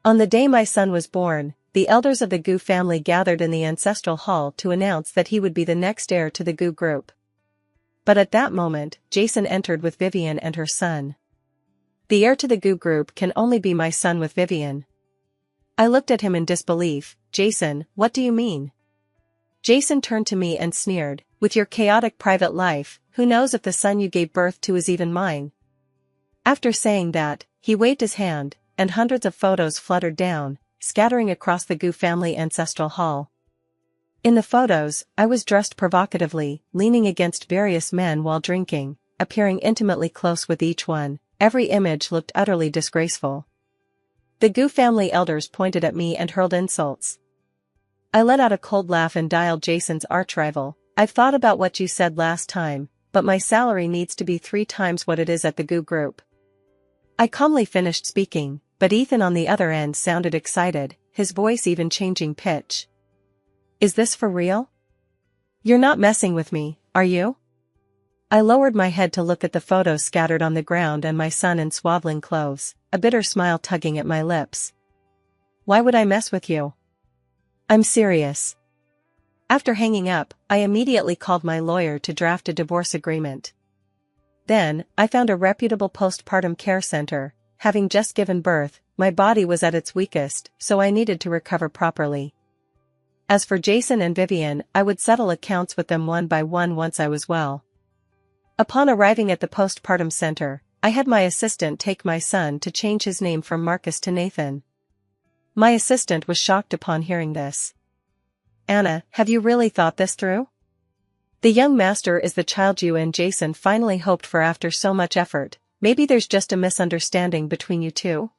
On the day my son was born, the elders of the Gu family gathered in the ancestral hall to announce that he would be the next heir to the Gu group. But at that moment, Jason entered with Vivian and her son. The heir to the Gu group can only be my son with Vivian. I looked at him in disbelief. Jason, what do you mean? Jason turned to me and sneered, with your chaotic private life, who knows if the son you gave birth to is even mine? After saying that, he waved his hand, and hundreds of photos fluttered down, scattering across the Gu family ancestral hall. In the photos, I was dressed provocatively, leaning against various men while drinking, appearing intimately close with each one. Every image looked utterly disgraceful. The Gu family elders pointed at me and hurled insults. I let out a cold laugh and dialed Jason's archrival. I've thought about what you said last time, but my salary needs to be 3 times what it is at the Gu group. I calmly finished speaking, but Ethan on the other end sounded excited, his voice even changing pitch. Is this for real? You're not messing with me, are you? I lowered my head to look at the photos scattered on the ground and my son in swaddling clothes, a bitter smile tugging at my lips. Why would I mess with you? I'm serious. After hanging up, I immediately called my lawyer to draft a divorce agreement. Then, I found a reputable postpartum care center. Having just given birth, my body was at its weakest, so I needed to recover properly. As for Jason and Vivian, I would settle accounts with them one by one once I was well. Upon arriving at the postpartum center, I had my assistant take my son to change his name from Marcus to Nathan. My assistant was shocked upon hearing this. Anna, have you really thought this through? The young master is the child you and Jason finally hoped for after so much effort. Maybe there's just a misunderstanding between you two?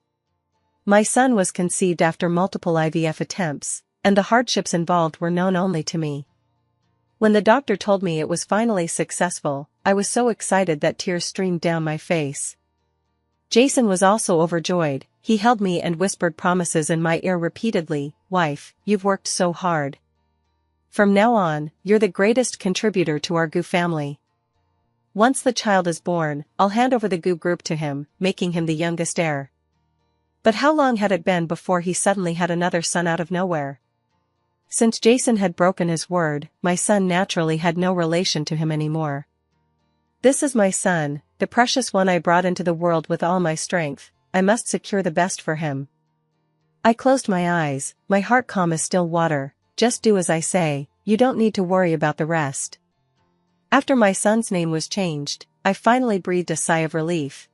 My son was conceived after multiple IVF attempts, and the hardships involved were known only to me. When the doctor told me it was finally successful, I was so excited that tears streamed down my face. Jason was also overjoyed. He held me and whispered promises in my ear repeatedly. Wife, you've worked so hard. From now on, you're the greatest contributor to our Gu family. Once the child is born, I'll hand over the Gu group to him, making him the youngest heir. But how long had it been before he suddenly had another son out of nowhere? Since Jason had broken his word, my son naturally had no relation to him anymore. This is my son, the precious one I brought into the world with all my strength. I must secure the best for him. I closed my eyes, my heart calm as still water. Just do as I say, you don't need to worry about the rest. After my son's name was changed, I finally breathed a sigh of relief.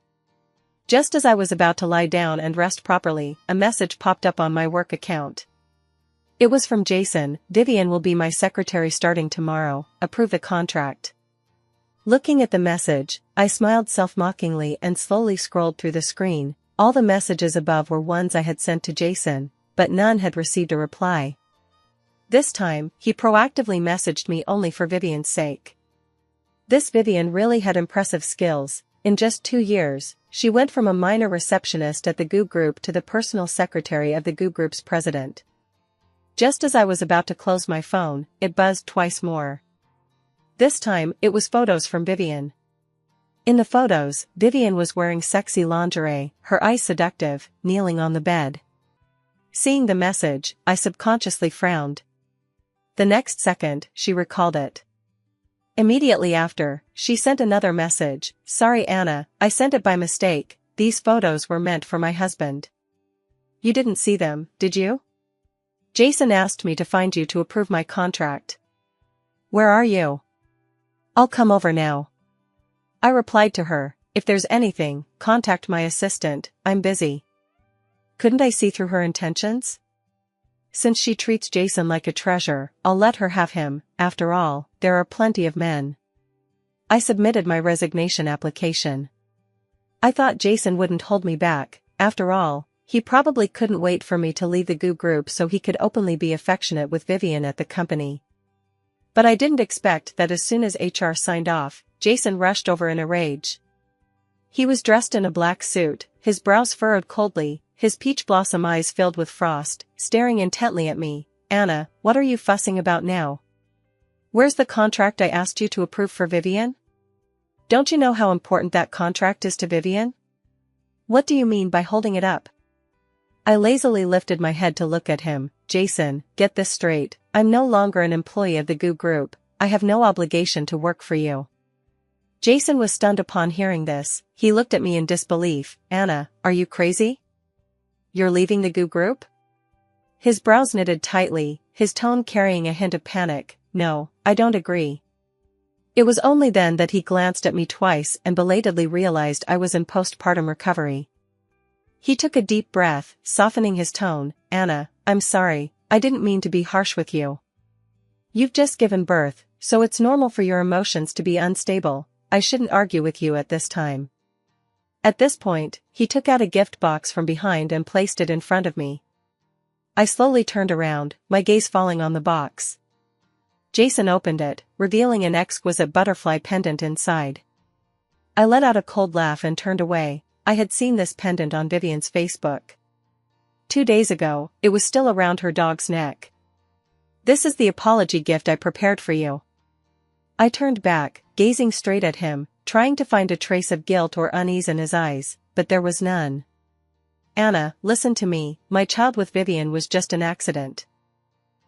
Just as I was about to lie down and rest properly, a message popped up on my work account. It was from Jason. Vivian will be my secretary starting tomorrow. Approve the contract. Looking at the message, I smiled self-mockingly and slowly scrolled through the screen. All the messages above were ones I had sent to Jason, but none had received a reply. This time, he proactively messaged me only for Vivian's sake. This Vivian really had impressive skills. In just 2 years, she went from a minor receptionist at the Gu group to the personal secretary of the Gu group's president. Just as I was about to close my phone, it buzzed twice more. This time, it was photos from Vivian. In the photos, Vivian was wearing sexy lingerie, her eyes seductive, kneeling on the bed. Seeing the message, I subconsciously frowned. The next second, she recalled it. Immediately after, she sent another message. Sorry Anna, I sent it by mistake. These photos were meant for my husband. You didn't see them, did you? Jason asked me to find you to approve my contract. Where are you? I'll come over now. I replied to her, if there's anything, contact my assistant, I'm busy. Couldn't I see through her intentions? Since she treats Jason like a treasure, I'll let her have him. After all, there are plenty of men. I submitted my resignation application. I thought Jason wouldn't hold me back. After all, he probably couldn't wait for me to leave the Gu group so he could openly be affectionate with Vivian at the company. But I didn't expect that as soon as HR signed off, Jason rushed over in a rage. He was dressed in a black suit, his brows furrowed coldly, his peach blossom eyes filled with frost, staring intently at me. Anna, what are you fussing about now? Where's the contract I asked you to approve for Vivian? Don't you know how important that contract is to Vivian? What do you mean by holding it up? I lazily lifted my head to look at him. Jason, get this straight. I'm no longer an employee of the Goo Group. I have no obligation to work for you. Jason was stunned upon hearing this. He looked at me in disbelief. Anna, are you crazy? You're leaving the Goo Group? His brows knitted tightly, his tone carrying a hint of panic. No, I don't agree. It was only then that he glanced at me twice and belatedly realized I was in postpartum recovery. He took a deep breath, softening his tone. Anna, I'm sorry, I didn't mean to be harsh with you. You've just given birth, so it's normal for your emotions to be unstable. I shouldn't argue with you at this time. At this point, he took out a gift box from behind and placed it in front of me. I slowly turned around, my gaze falling on the box. Jason opened it, revealing an exquisite butterfly pendant inside. I let out a cold laugh and turned away. I had seen this pendant on Vivian's Facebook. 2 days ago, it was still around her dog's neck. This is the apology gift I prepared for you. I turned back, gazing straight at him, trying to find a trace of guilt or unease in his eyes, but there was none. Anna, listen to me, my child with Vivian was just an accident.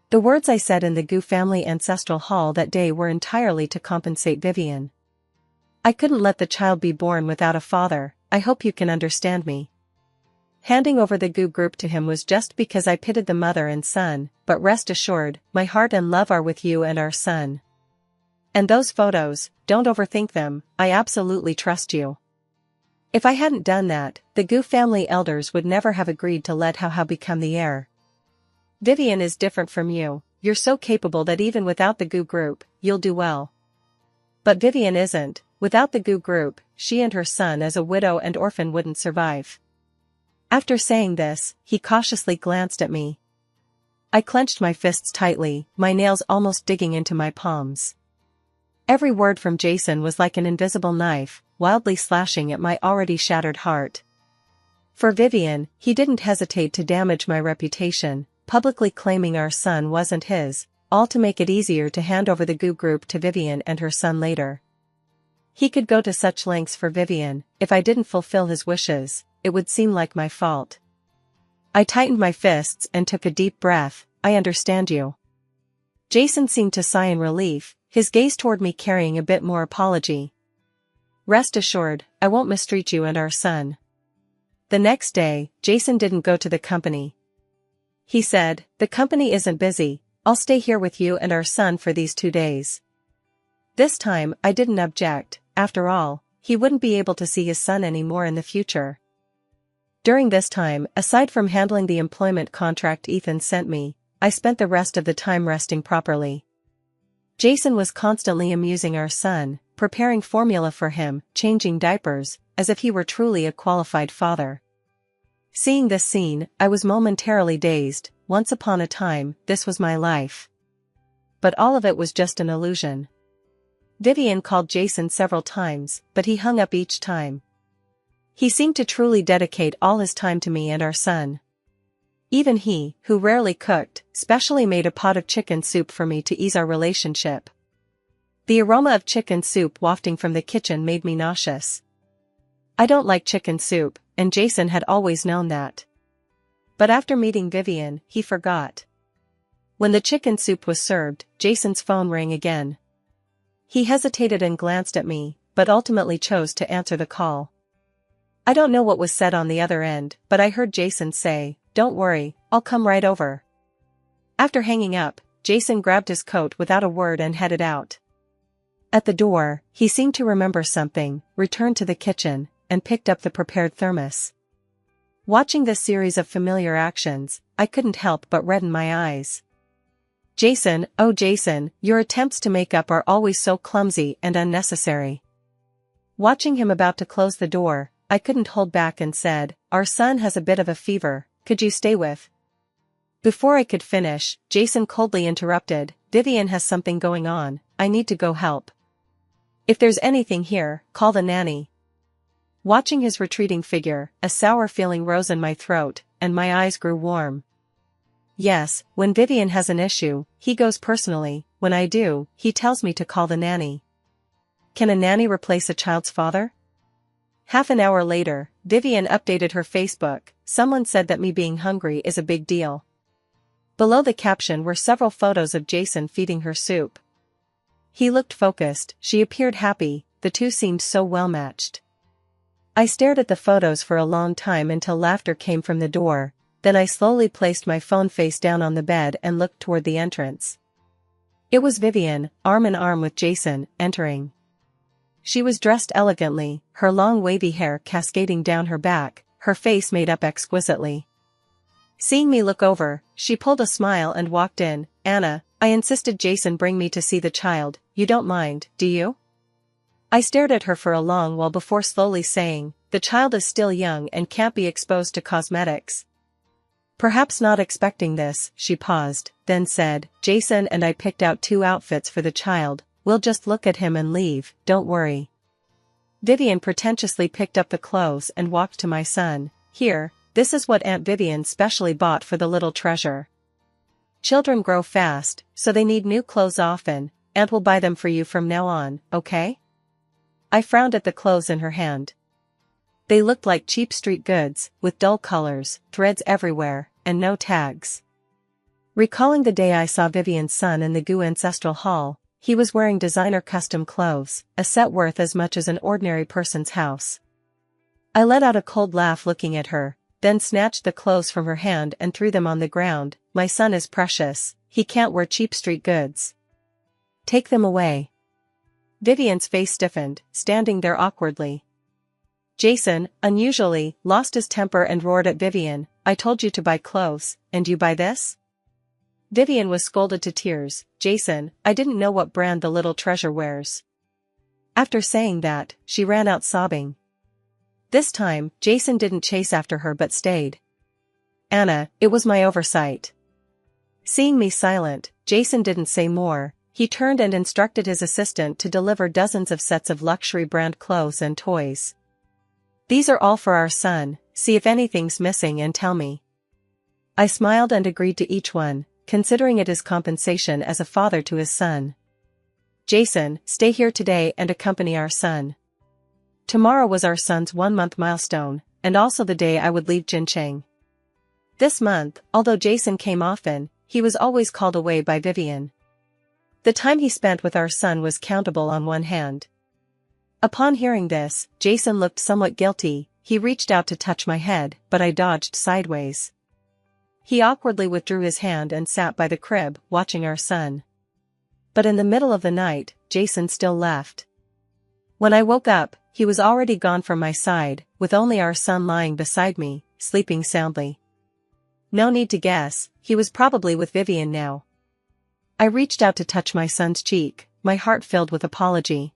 The words I said in the Goo family ancestral hall that day were entirely to compensate Vivian. I couldn't let the child be born without a father. I hope you can understand me. Handing over the Goo Group to him was just because I pitied the mother and son, but rest assured, my heart and love are with you and our son. And those photos, don't overthink them, I absolutely trust you. If I hadn't done that, the Goo family elders would never have agreed to let How become the heir. Vivian is different from you, you're so capable that even without the Goo Group, you'll do well. But Vivian isn't. Without the Goo Group, she and her son as a widow and orphan wouldn't survive. After saying this, he cautiously glanced at me. I clenched my fists tightly, my nails almost digging into my palms. Every word from Jason was like an invisible knife, wildly slashing at my already shattered heart. For Vivian, he didn't hesitate to damage my reputation, publicly claiming our son wasn't his, all to make it easier to hand over the Goo Group to Vivian and her son later. He could go to such lengths for Vivian. If I didn't fulfill his wishes, it would seem like my fault. I tightened my fists and took a deep breath. I understand you. Jason seemed to sigh in relief, his gaze toward me carrying a bit more apology. Rest assured, I won't mistreat you and our son. The next day, Jason didn't go to the company. He said, the company isn't busy, I'll stay here with you and our son for these 2 days. This time, I didn't object. After all, he wouldn't be able to see his son anymore in the future. During this time, aside from handling the employment contract Ethan sent me, I spent the rest of the time resting properly. Jason was constantly amusing our son, preparing formula for him, changing diapers, as if he were truly a qualified father. Seeing this scene, I was momentarily dazed. Once upon a time, this was my life. But all of it was just an illusion. Vivian called Jason several times, but he hung up each time. He seemed to truly dedicate all his time to me and our son. Even he, who rarely cooked, specially made a pot of chicken soup for me to ease our relationship. The aroma of chicken soup wafting from the kitchen made me nauseous. I don't like chicken soup, and Jason had always known that. But after meeting Vivian, he forgot. When the chicken soup was served, Jason's phone rang again. He hesitated and glanced at me, but ultimately chose to answer the call. I don't know what was said on the other end, but I heard Jason say, "Don't worry, I'll come right over." After hanging up, Jason grabbed his coat without a word and headed out. At the door, he seemed to remember something, returned to the kitchen, and picked up the prepared thermos. Watching this series of familiar actions, I couldn't help but redden my eyes. Jason, oh Jason, your attempts to make up are always so clumsy and unnecessary. Watching him about to close the door, I couldn't hold back and said, "Our son has a bit of a fever, could you stay with?" Before I could finish, Jason coldly interrupted, "Vivian has something going on, I need to go help. If there's anything here, call the nanny." Watching his retreating figure, a sour feeling rose in my throat, and my eyes grew warm. Yes, when Vivian has an issue, he goes personally. When I do, he tells me to call the nanny. Can a nanny replace a child's father? Half an hour later, Vivian updated her Facebook, someone said that me being hungry is a big deal. Below the caption were several photos of Jason feeding her soup. He looked focused, she appeared happy, the two seemed so well matched. I stared at the photos for a long time until laughter came from the door, then I slowly placed my phone face down on the bed and looked toward the entrance. It was Vivian, arm in arm with Jason, entering. She was dressed elegantly, her long wavy hair cascading down her back, her face made up exquisitely. Seeing me look over, she pulled a smile and walked in. "Anna, I insisted Jason bring me to see the child, you don't mind, do you?" I stared at her for a long while before slowly saying, "The child is still young and can't be exposed to cosmetics." Perhaps not expecting this, she paused, then said, "Jason and I picked out 2 outfits for the child, we'll just look at him and leave, don't worry." Vivian pretentiously picked up the clothes and walked to my son. "Here, this is what Aunt Vivian specially bought for the little treasure. Children grow fast, so they need new clothes often, Aunt will buy them for you from now on, okay?" I frowned at the clothes in her hand. They looked like cheap street goods, with dull colors, threads everywhere, and no tags. Recalling the day I saw Vivian's son in the GU Ancestral Hall, he was wearing designer custom clothes, a set worth as much as an ordinary person's house. I let out a cold laugh looking at her, then snatched the clothes from her hand and threw them on the ground. "My son is precious, he can't wear cheap street goods. Take them away." Vivian's face stiffened, standing there awkwardly. Jason, unusually, lost his temper and roared at Vivian, "I told you to buy clothes, and you buy this?" Vivian was scolded to tears. "Jason, I didn't know what brand the little treasure wears." After saying that, she ran out sobbing. This time, Jason didn't chase after her but stayed. "Anna, it was my oversight." Seeing me silent, Jason didn't say more. He turned and instructed his assistant to deliver dozens of sets of luxury brand clothes and toys. "These are all for our son, see if anything's missing and tell me." I smiled and agreed to each one, considering it as compensation as a father to his son. "Jason, stay here today and accompany our son." Tomorrow was our son's 1-month milestone, and also the day I would leave Jincheng. This month, although Jason came often, he was always called away by Vivian. The time he spent with our son was countable on one hand. Upon hearing this, Jason looked somewhat guilty. He reached out to touch my head, but I dodged sideways. He awkwardly withdrew his hand and sat by the crib, watching our son. But in the middle of the night, Jason still left. When I woke up, he was already gone from my side, with only our son lying beside me, sleeping soundly. No need to guess, he was probably with Vivian now. I reached out to touch my son's cheek, my heart filled with apology.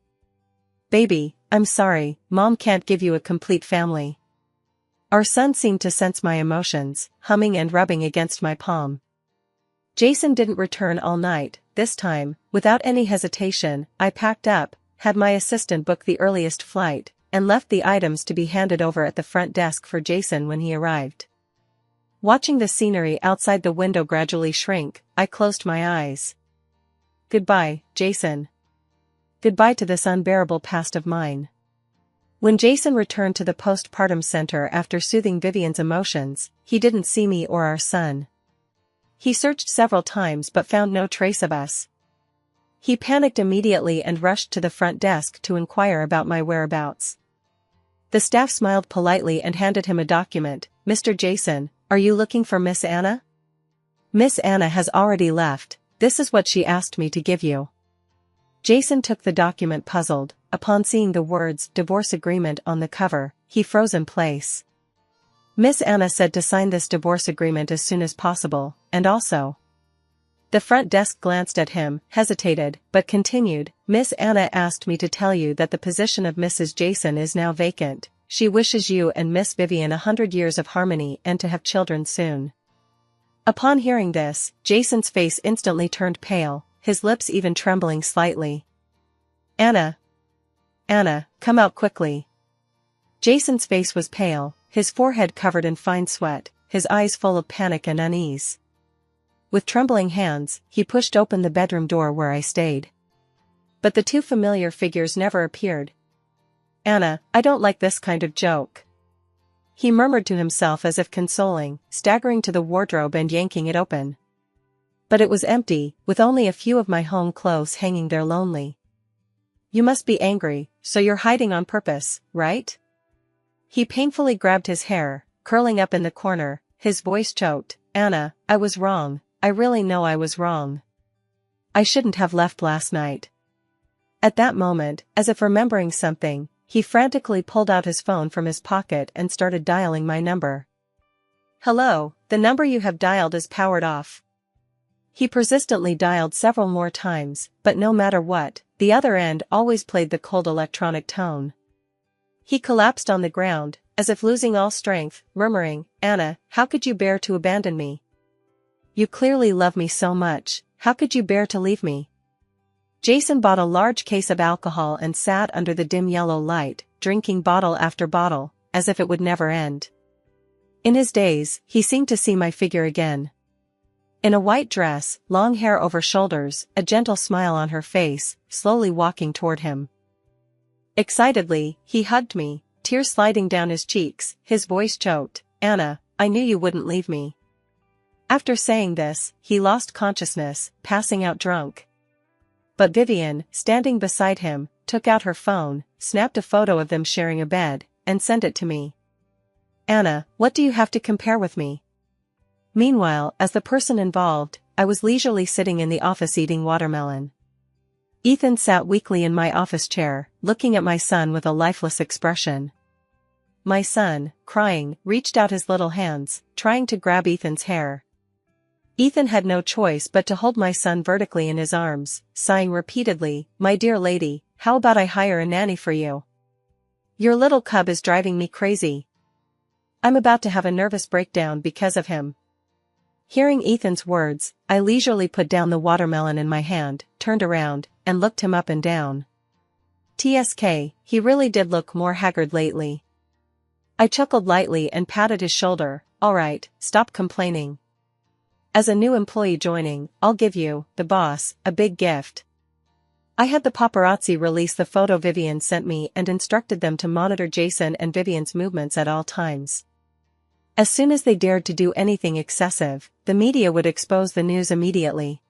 "Baby, I'm sorry, Mom can't give you a complete family." Our son seemed to sense my emotions, humming and rubbing against my palm. Jason didn't return all night. This time, without any hesitation, I packed up, had my assistant book the earliest flight, and left the items to be handed over at the front desk for Jason when he arrived. Watching the scenery outside the window gradually shrink, I closed my eyes. Goodbye, Jason. Goodbye to this unbearable past of mine. When Jason returned to the postpartum center after soothing Vivian's emotions, he didn't see me or our son. He searched several times but found no trace of us. He panicked immediately and rushed to the front desk to inquire about my whereabouts. The staff smiled politely and handed him a document. "Mr. Jason, are you looking for Miss Anna?" "Miss Anna has already left. This is what she asked me to give you." Jason took the document puzzled. Upon seeing the words "divorce agreement" on the cover, he froze in place. "Miss Anna said to sign this divorce agreement as soon as possible, and also..." The front desk glanced at him, hesitated, but continued. "Miss Anna asked me to tell you that the position of Mrs. Jason is now vacant. She wishes you and Miss Vivian 100 years of harmony and to have children soon." Upon hearing this, Jason's face instantly turned pale, his lips even trembling slightly. Anna, come out quickly." Jason's face was pale, his forehead covered in fine sweat, his eyes full of panic and unease. With trembling hands, he pushed open the bedroom door where I stayed. But the two familiar figures never appeared. "Anna, I don't like this kind of joke." he murmured to himself as if consoling, staggering to the wardrobe and yanking it open. But it was empty, with only a few of my home clothes hanging there lonely. You must be angry, so you're hiding on purpose, right? He painfully grabbed his hair, curling up in the corner, his voice choked. Anna, I was wrong, I really know I was wrong. I shouldn't have left last night. At that moment, as if remembering something, he frantically pulled out his phone from his pocket and started dialing my number. Hello, the number you have dialed is powered off. He persistently dialed several more times, but no matter what, the other end always played the cold electronic tone. He collapsed on the ground, as if losing all strength, murmuring, Anna, how could you bear to abandon me? You clearly love me so much, how could you bear to leave me? Jason bought a large case of alcohol and sat under the dim yellow light, drinking bottle after bottle, as if it would never end. In his daze, he seemed to see my figure again. In a white dress, long hair over shoulders, a gentle smile on her face, slowly walking toward him. Excitedly, he hugged me, tears sliding down his cheeks, his voice choked, Anna, I knew you wouldn't leave me. After saying this, he lost consciousness, passing out drunk. But Vivian, standing beside him, took out her phone, snapped a photo of them sharing a bed, and sent it to me. Anna, what do you have to compare with me? Meanwhile, as the person involved, I was leisurely sitting in the office eating watermelon. Ethan sat weakly in my office chair, looking at my son with a lifeless expression. My son, crying, reached out his little hands, trying to grab Ethan's hair. Ethan had no choice but to hold my son vertically in his arms, sighing repeatedly, my dear lady, how about I hire a nanny for you? Your little cub is driving me crazy. I'm about to have a nervous breakdown because of him. Hearing Ethan's words, I leisurely put down the watermelon in my hand, turned around, and looked him up and down. TSK, he really did look more haggard lately. I chuckled lightly and patted his shoulder, all right, stop complaining. As a new employee joining, I'll give you, the boss, a big gift. I had the paparazzi release the photo Vivian sent me and instructed them to monitor Jason and Vivian's movements at all times. As soon as they dared to do anything excessive, the media would expose the news immediately.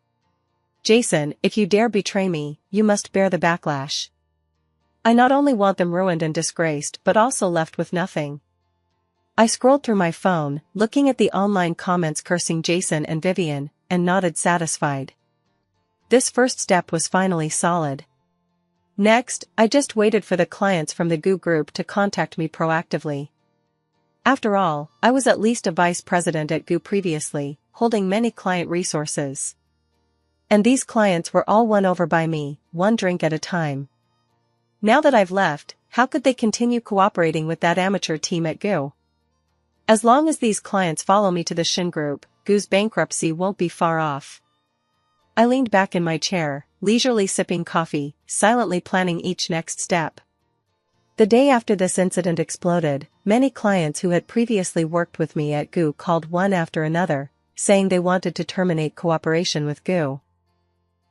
Jason, if you dare betray me, you must bear the backlash. I not only want them ruined and disgraced but also left with nothing. I scrolled through my phone, looking at the online comments cursing Jason and Vivian, and nodded satisfied. This first step was finally solid. Next, I just waited for the clients from the GU group to contact me proactively. After all, I was at least a vice president at GU previously, holding many client resources. And these clients were all won over by me, one drink at a time. Now that I've left, how could they continue cooperating with that amateur team at GU? As long as these clients follow me to the Shin Group, GU's bankruptcy won't be far off. I leaned back in my chair, leisurely sipping coffee, silently planning each next step. The day after this incident exploded, many clients who had previously worked with me at GU called one after another, saying they wanted to terminate cooperation with GU.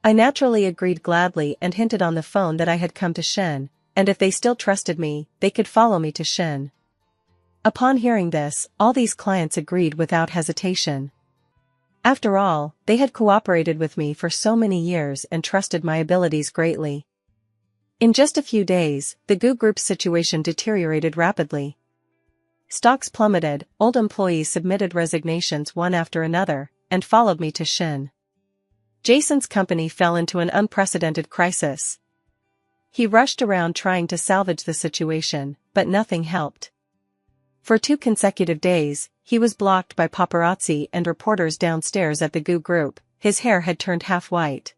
I naturally agreed gladly and hinted on the phone that I had come to Shin, and if they still trusted me, they could follow me to Shin. Upon hearing this, all these clients agreed without hesitation. After all, they had cooperated with me for so many years and trusted my abilities greatly. In just a few days, the GU group's situation deteriorated rapidly. Stocks plummeted, old employees submitted resignations one after another, and followed me to Shin. Jason's company fell into an unprecedented crisis. He rushed around trying to salvage the situation, but nothing helped. For 2 consecutive days, he was blocked by paparazzi and reporters downstairs at the GU group. His hair had turned half white.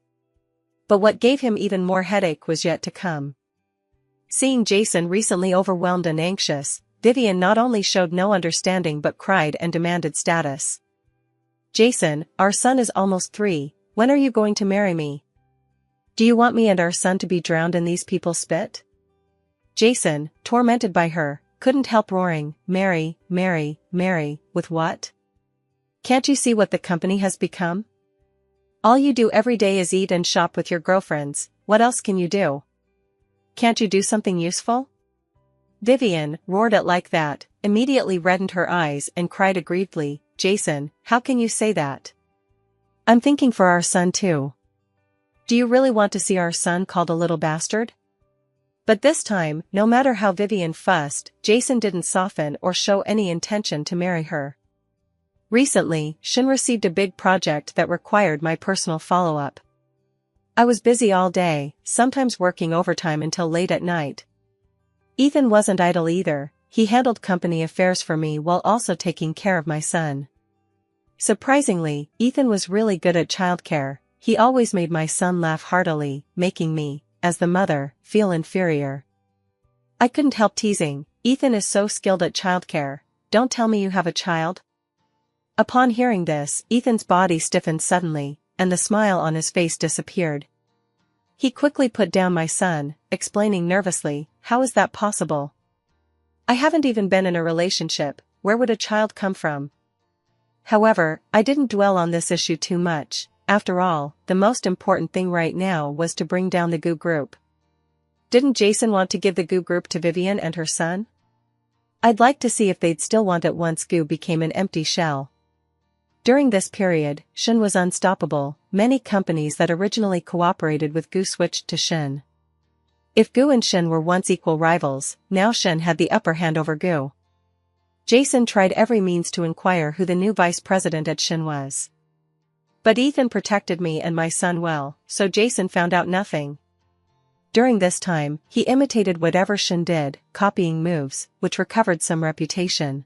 But what gave him even more headache was yet to come. Seeing Jason recently overwhelmed and anxious, Vivian not only showed no understanding but cried and demanded status. Jason, our son is almost 3, when are you going to marry me? Do you want me and our son to be drowned in these people's spit? Jason, tormented by her, couldn't help roaring, Mary, Mary, Mary, with what? Can't you see what the company has become? All you do every day is eat and shop with your girlfriends, what else can you do? Can't you do something useful? Vivian roared it like that, immediately reddened her eyes and cried aggrievedly, "Jason, how can you say that? I'm thinking for our son too. Do you really want to see our son called a little bastard?" But this time, no matter how Vivian fussed, Jason didn't soften or show any intention to marry her. Recently, Shin received a big project that required my personal follow-up. I was busy all day, sometimes working overtime until late at night. Ethan wasn't idle either. He handled company affairs for me while also taking care of my son. Surprisingly, Ethan was really good at childcare. He always made my son laugh heartily, making me, as the mother, feel inferior. I couldn't help teasing, "Ethan is so skilled at childcare. Don't tell me you have a child?" Upon hearing this, Ethan's body stiffened suddenly, and the smile on his face disappeared. He quickly put down my son, explaining nervously, "How is that possible? I haven't even been in a relationship. Where would a child come from?" However, I didn't dwell on this issue too much. After all, the most important thing right now was to bring down the Goo group. Didn't Jason want to give the Goo group to Vivian and her son? I'd like to see if they'd still want it once Goo became an empty shell. During this period, Shin was unstoppable. Many companies that originally cooperated with Goo switched to Shin. If Goo and Shin were once equal rivals, now Shin had the upper hand over Goo. Jason tried every means to inquire who the new vice president at Shin was. But Ethan protected me and my son well, so Jason found out nothing. During this time, he imitated whatever Shin did, copying moves, which recovered some reputation.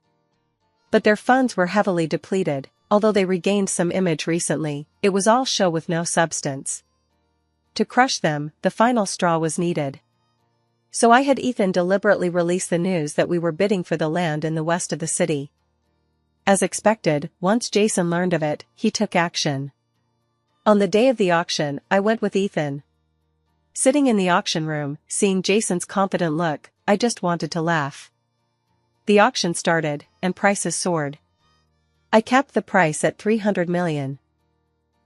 But their funds were heavily depleted. Although they regained some image recently, it was all show with no substance. To crush them, the final straw was needed. So I had Ethan deliberately release the news that we were bidding for the land in the west of the city. As expected, once Jason learned of it, he took action. On the day of the auction, I went with Ethan. Sitting in the auction room, seeing Jason's confident look, I just wanted to laugh. The auction started, and prices soared. I capped the price at 300 million.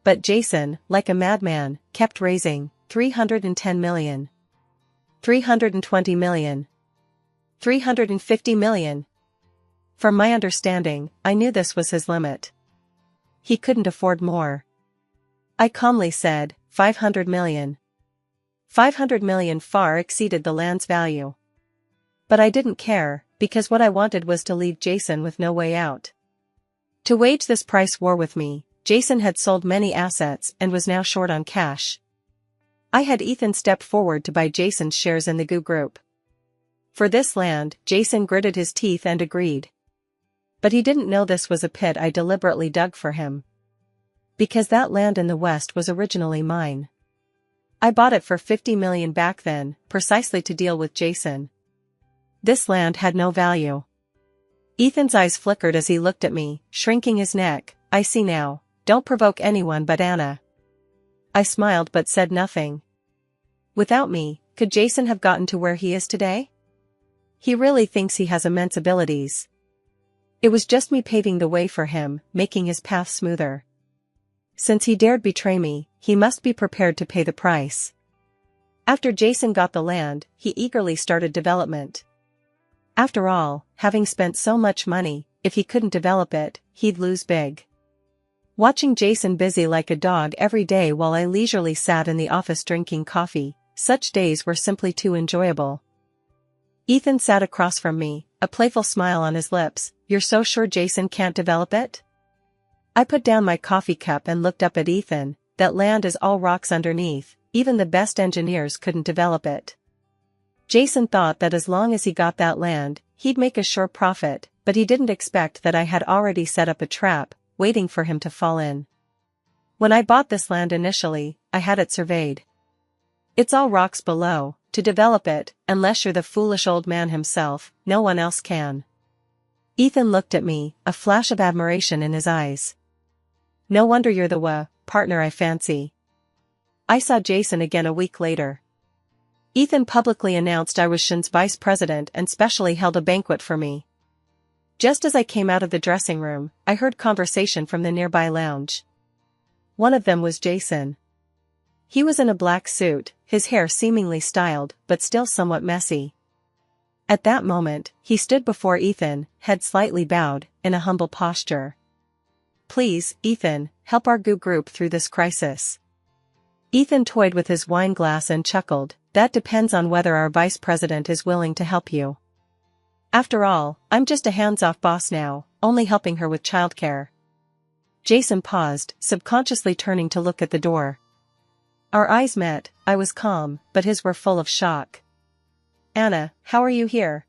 But Jason, like a madman, kept raising, 310 million. 320 million. 350 million. From my understanding, I knew this was his limit. He couldn't afford more. I calmly said, 500 million. 500 million far exceeded the land's value. But I didn't care, because what I wanted was to leave Jason with no way out. To wage this price war with me, Jason had sold many assets and was now short on cash. I had Ethan step forward to buy Jason's shares in the Goo group. For this land, Jason gritted his teeth and agreed. But he didn't know this was a pit I deliberately dug for him. Because that land in the west was originally mine. I bought it for 50 million back then, precisely to deal with Jason. This land had no value. Ethan's eyes flickered as he looked at me, shrinking his neck. "I see now. Don't provoke anyone but Anna." I smiled but said nothing. Without me, could Jason have gotten to where he is today? He really thinks he has immense abilities. It was just me paving the way for him, making his path smoother. Since he dared betray me, he must be prepared to pay the price. After Jason got the land, he eagerly started development. After all, having spent so much money, if he couldn't develop it, he'd lose big. Watching Jason busy like a dog every day while I leisurely sat in the office drinking coffee, such days were simply too enjoyable. Ethan sat across from me, a playful smile on his lips. "You're so sure Jason can't develop it?" I put down my coffee cup and looked up at Ethan. "That land is all rocks underneath, even the best engineers couldn't develop it." Jason thought that as long as he got that land, he'd make a sure profit, but he didn't expect that I had already set up a trap, waiting for him to fall in. When I bought this land initially, I had it surveyed. It's all rocks below. To develop it, unless you're the foolish old man himself, no one else can. Ethan looked at me, a flash of admiration in his eyes. "No wonder you're the partner I fancy." I saw Jason again a week later. Ethan publicly announced I was Shin's vice president and specially held a banquet for me. Just as I came out of the dressing room, I heard conversation from the nearby lounge. One of them was Jason. He was in a black suit, his hair seemingly styled, but still somewhat messy. At that moment, he stood before Ethan, head slightly bowed, in a humble posture. "Please, Ethan, help our group through this crisis." Ethan toyed with his wine glass and chuckled, "That depends on whether our vice president is willing to help you. After all, I'm just a hands-off boss now, only helping her with childcare." Jason paused, subconsciously turning to look at the door. Our eyes met. I was calm, but his were full of shock. "Anna, how are you here?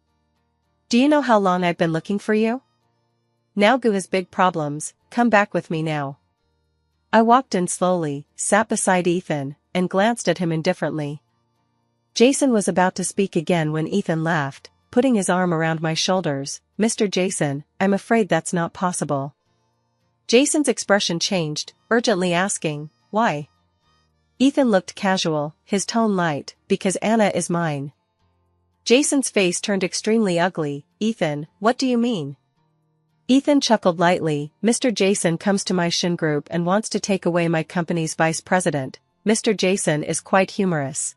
Do you know how long I've been looking for you? Now Gu has big problems, come back with me now." I walked in slowly, sat beside Ethan, and glanced at him indifferently. Jason was about to speak again when Ethan laughed, putting his arm around my shoulders. "Mr. Jason, I'm afraid that's not possible." Jason's expression changed, urgently asking, "Why?" Ethan looked casual, his tone light, "Because Anna is mine." Jason's face turned extremely ugly. "Ethan, what do you mean?" Ethan chuckled lightly. "Mr. Jason comes to my Shin group and wants to take away my company's vice president. Mr. Jason is quite humorous."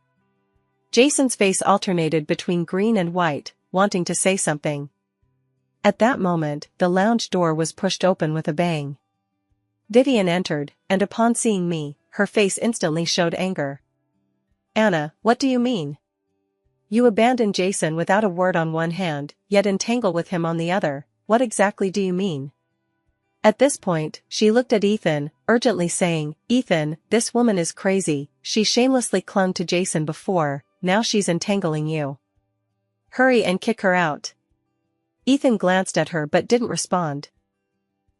Jason's face alternated between green and white, wanting to say something. At that moment, the lounge door was pushed open with a bang. Vivian entered, and upon seeing me, her face instantly showed anger. "Anna, what do you mean? You abandon Jason without a word on one hand, yet entangle with him on the other. What exactly do you mean?" At this point, she looked at Ethan, urgently saying, "Ethan, this woman is crazy, she shamelessly clung to Jason before, now she's entangling you. Hurry and kick her out." Ethan glanced at her but didn't respond.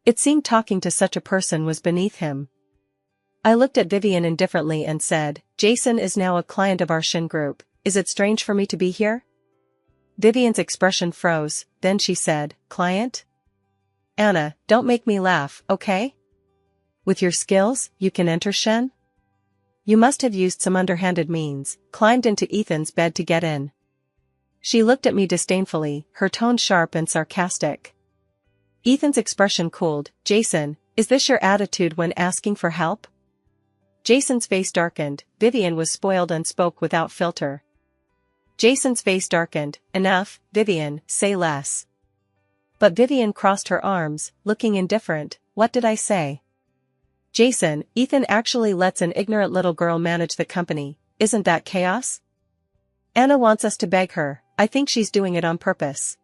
It seemed talking to such a person was beneath him. I looked at Vivian indifferently and said, "Jason is now a client of our Shin group. Is it strange for me to be here?" Vivian's expression froze, then she said, "Client? Anna, don't make me laugh, okay? With your skills, you can enter Shin? You must have used some underhanded means, climbed into Ethan's bed to get in." She looked at me disdainfully, her tone sharp and sarcastic. Ethan's expression cooled. "Jason, is this your attitude when asking for help?" Jason's face darkened. Vivian was spoiled and spoke without filter. Jason's face darkened. "Enough, Vivian, say less." But Vivian crossed her arms, looking indifferent. "What did I say?" "Jason, Ethan actually lets an ignorant little girl manage the company. Isn't that chaos? Anna wants us to beg her. I think she's doing it on purpose."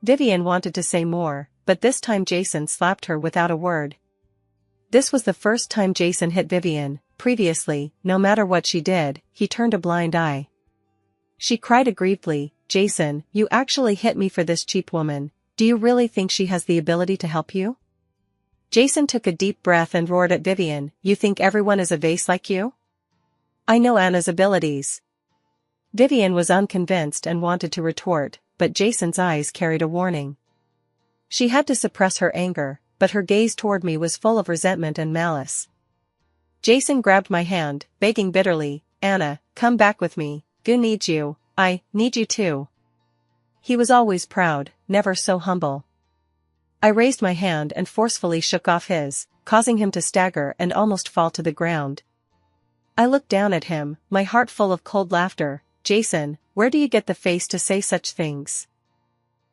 Vivian wanted to say more, but this time Jason slapped her without a word. This was the first time Jason hit Vivian. Previously, no matter what she did, he turned a blind eye. She cried aggrievedly, "Jason, you actually hit me for this cheap woman. Do you really think she has the ability to help you?" Jason took a deep breath and roared at Vivian, "You think everyone is a vase like you? I know Anna's abilities." Vivian was unconvinced and wanted to retort, but Jason's eyes carried a warning. She had to suppress her anger, but her gaze toward me was full of resentment and malice. Jason grabbed my hand, begging bitterly, "Anna, come back with me. Gu needs you. I need you too." He was always proud, never so humble. I raised my hand and forcefully shook off his, causing him to stagger and almost fall to the ground. I looked down at him, my heart full of cold laughter. "Jason, where do you get the face to say such things?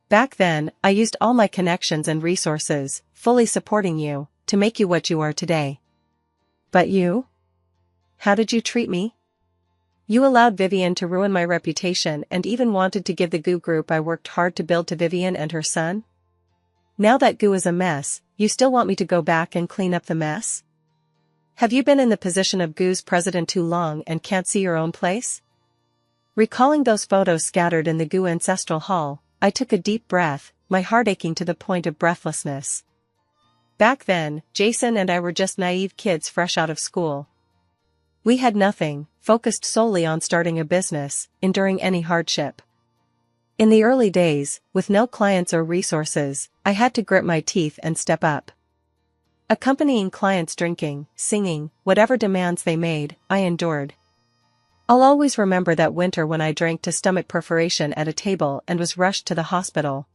Back then, I used all my connections and resources, fully supporting you, to make you what you are today. But you? How did you treat me? You allowed Vivian to ruin my reputation and even wanted to give the Gu group I worked hard to build to Vivian and her son? Now that Gu is a mess, you still want me to go back and clean up the mess? Have you been in the position of Gu's president too long and can't see your own place?" Recalling those photos scattered in the Gu ancestral hall, I took a deep breath, my heart aching to the point of breathlessness. Back then, Jason and I were just naive kids fresh out of school. We had nothing, focused solely on starting a business, enduring any hardship. In the early days, with no clients or resources, I had to grit my teeth and step up. Accompanying clients drinking, singing, whatever demands they made, I endured. I'll always remember that winter when I drank to stomach perforation at a table and was rushed to the hospital.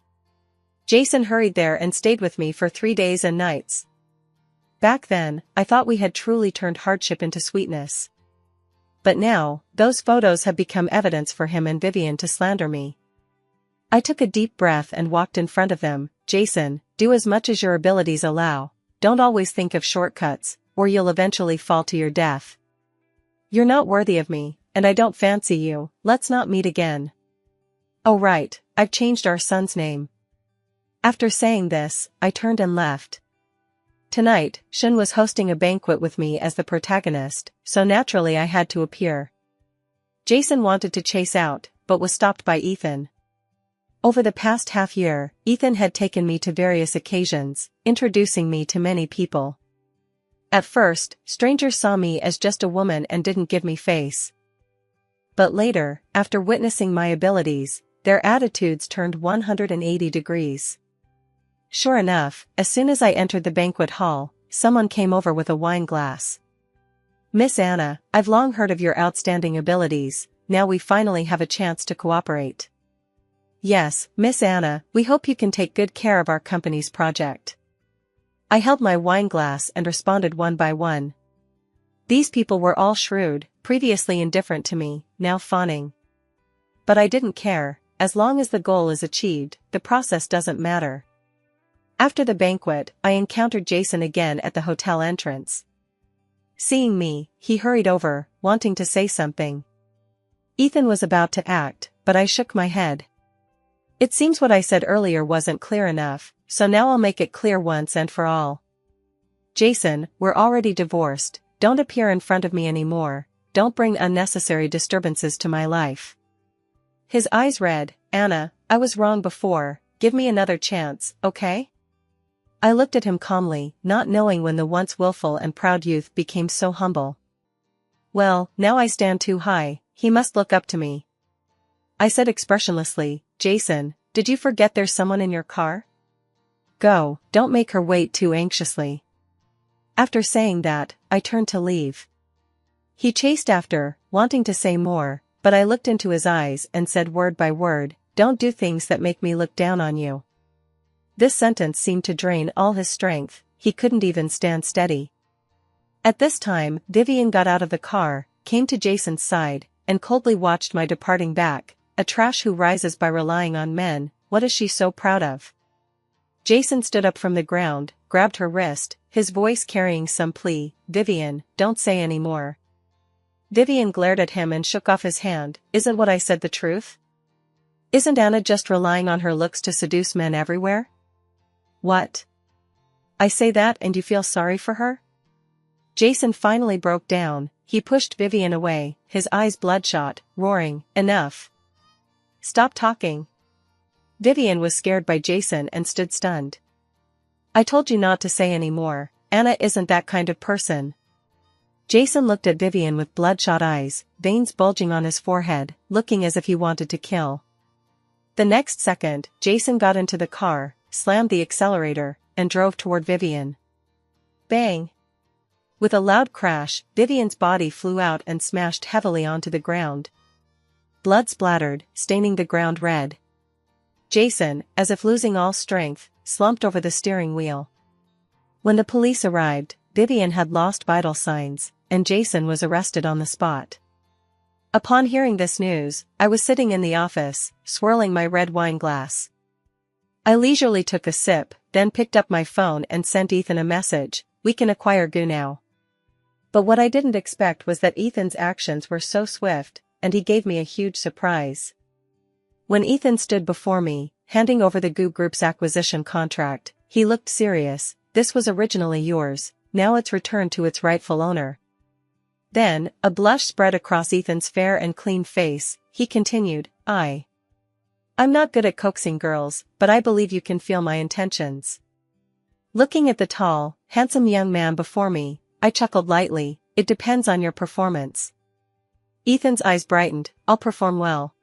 Jason hurried there and stayed with me for 3 days and nights. Back then, I thought we had truly turned hardship into sweetness. But now, those photos have become evidence for him and Vivian to slander me. I took a deep breath and walked in front of them. Jason, do as much as your abilities allow. Don't always think of shortcuts, or you'll eventually fall to your death. You're not worthy of me, and I don't fancy you. Let's not meet again. Oh right, I've changed our son's name. After saying this, I turned and left. Tonight, Shun was hosting a banquet with me as the protagonist, so naturally I had to appear. Jason wanted to chase out, but was stopped by Ethan. Over the past half year, Ethan had taken me to various occasions, introducing me to many people. At first, strangers saw me as just a woman and didn't give me face. But later, after witnessing my abilities, their attitudes turned 180 degrees. Sure enough, as soon as I entered the banquet hall, someone came over with a wine glass. Miss Anna, I've long heard of your outstanding abilities, now we finally have a chance to cooperate. Yes, Miss Anna, we hope you can take good care of our company's project. I held my wine glass and responded one by one. These people were all shrewd, previously indifferent to me, now fawning. But I didn't care, as long as the goal is achieved, the process doesn't matter. After the banquet, I encountered Jason again at the hotel entrance. Seeing me, he hurried over, wanting to say something. Ethan was about to act, but I shook my head. It seems what I said earlier wasn't clear enough, so now I'll make it clear once and for all. Jason, we're already divorced, don't appear in front of me anymore, don't bring unnecessary disturbances to my life. His eyes read, Anna, I was wrong before, give me another chance, okay? I looked at him calmly, not knowing when the once willful and proud youth became so humble. Well, now I stand too high, he must look up to me. I said expressionlessly, Jason, did you forget there's someone in your car? Go, don't make her wait too anxiously. After saying that, I turned to leave. He chased after, wanting to say more, but I looked into his eyes and said word by word, don't do things that make me look down on you. This sentence seemed to drain all his strength, he couldn't even stand steady. At this time, Vivian got out of the car, came to Jason's side, and coldly watched my departing back. A trash who rises by relying on men, what is she so proud of? Jason stood up from the ground, grabbed her wrist, his voice carrying some plea, Vivian, don't say any more. Vivian glared at him and shook off his hand, isn't what I said the truth? Isn't Anna just relying on her looks to seduce men everywhere? What? I say that and you feel sorry for her? Jason finally broke down, he pushed Vivian away, his eyes bloodshot, roaring, enough. Stop talking. Vivian was scared by Jason and stood stunned. I told you not to say any more, Anna isn't that kind of person. Jason looked at Vivian with bloodshot eyes, veins bulging on his forehead, looking as if he wanted to kill. The next second, Jason got into the car, slammed the accelerator, and drove toward Vivian. Bang! With a loud crash, Vivian's body flew out and smashed heavily onto the ground. Blood splattered, staining the ground red. Jason, as if losing all strength, slumped over the steering wheel. When the police arrived, Vivian had lost vital signs, and Jason was arrested on the spot. Upon hearing this news, I was sitting in the office, swirling my red wine glass. I leisurely took a sip, then picked up my phone and sent Ethan a message, we can acquire goo now. But what I didn't expect was that Ethan's actions were so swift, and he gave me a huge surprise. When Ethan stood before me, handing over the goo group's acquisition contract, he looked serious, this was originally yours, now it's returned to its rightful owner. Then, a blush spread across Ethan's fair and clean face, he continued, I'm not good at coaxing girls, but I believe you can feel my intentions. Looking at the tall, handsome young man before me, I chuckled lightly, it depends on your performance. Ethan's eyes brightened, I'll perform well.